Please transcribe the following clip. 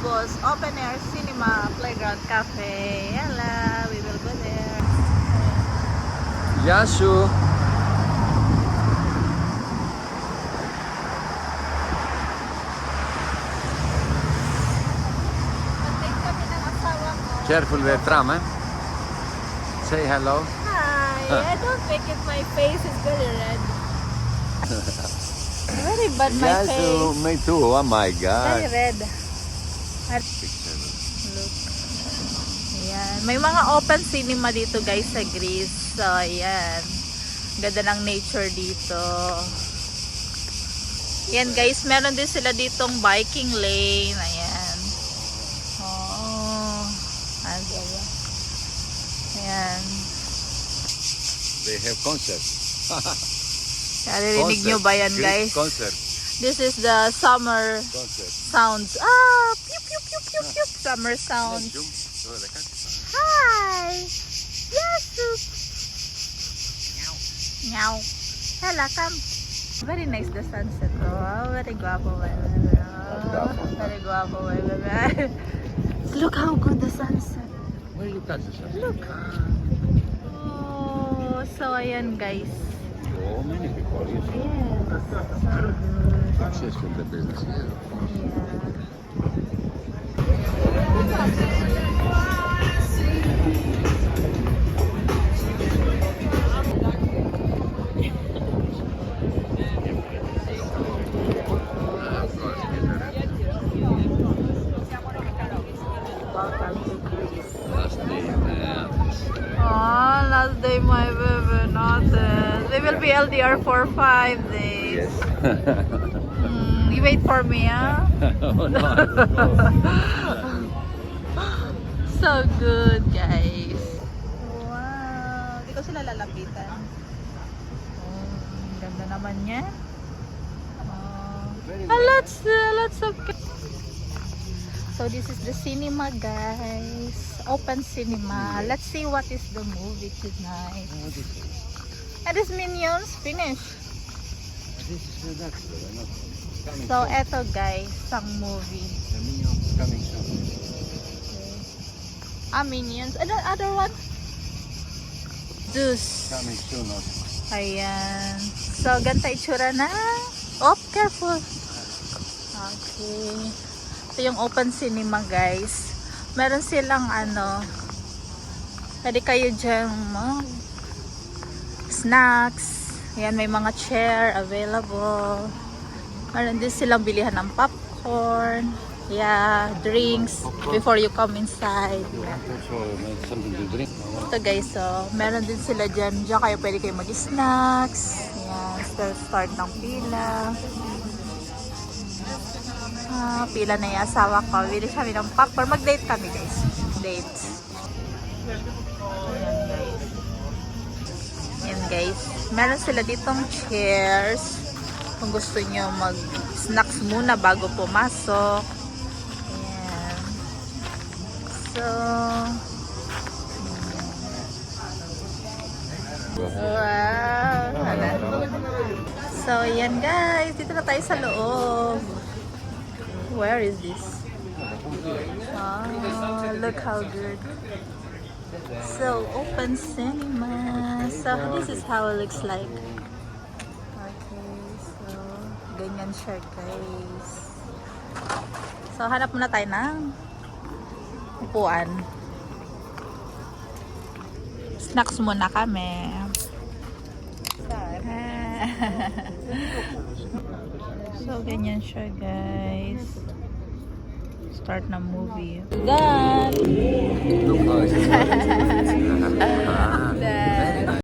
Bus Open Air Cinema Playground Cafe. Yala, we will go there. Yasu. Mag-take kami ng asawa ko. Careful with tram, eh? Say hello. Hi, I don't make it, my face is very red. Very bad my Yasu, face. me too. Oh my Very God. red. Picture. Look. Ayan. May mga open cinema dito guys sa Greece. So, ayan. Ganda ng nature dito. Ayan guys, meron din sila ditong biking lane. Ayan. Oh. Ayan. They have concert. Naririnig nyo ba yan guys? Concert. This is the summer Concert. sounds. Ah! Pew, pew, pew, pew, pew. Summer sounds. Hi! Yasu! Meow. Hala, come. Very nice the sunset. Oh, very guapo. Very guapo. Look how good the sunset. Where you touch the sun? Look. Oh, so ayan guys. So many people. You see. Yes. Successful the business here. Welcome to Greece. Last day in Oh, last day my baby, nothing. We will be LDR for 5 days. Yes. You wait for me, huh? Oh, no, I don't know. So good, guys. Wow. Di ko sila lalapitan. Oh, ganda naman niya. Lots of. So this is the cinema, guys. Open cinema. Let's see what is the movie tonight. And this Minions finished. This is the next one. Coming So soon. eto guys, ang movie. The Minions coming soon. Minions. And the other one? Zeus. Coming soon also. Ayan. So, ganito itsura na. Oh, careful. Okay. Ito yung open cinema, guys. Meron silang pwede kayo dyan snacks. Ayan, may mga chair available. Meron din silang bilihan ng popcorn. Yeah, drinks before you come inside. You want also make something to drink? Ito guys, so meron din sila dyan. Diyan kayo pwede kayo mag-snacks. Ayan, start ng pila. Pila na yung asawa ko. Bili kami ng popcorn. Mag-date kami guys. Date. Ayan guys. Ayan guys. Meron sila ditong chairs. Kung gusto nyo mag-snacks muna bago pumasok. Ayan. So, wow! So, yan guys. Dito na tayo sa loob. Where is this? Oh, look how good. So, open cinema. So, this is how it looks like. Okay, so, ganyan siya guys. So, hanap muna tayo ng upuan. Snacks muna kami. So, ganyan siya guys. Start na movie. Done! Look how it's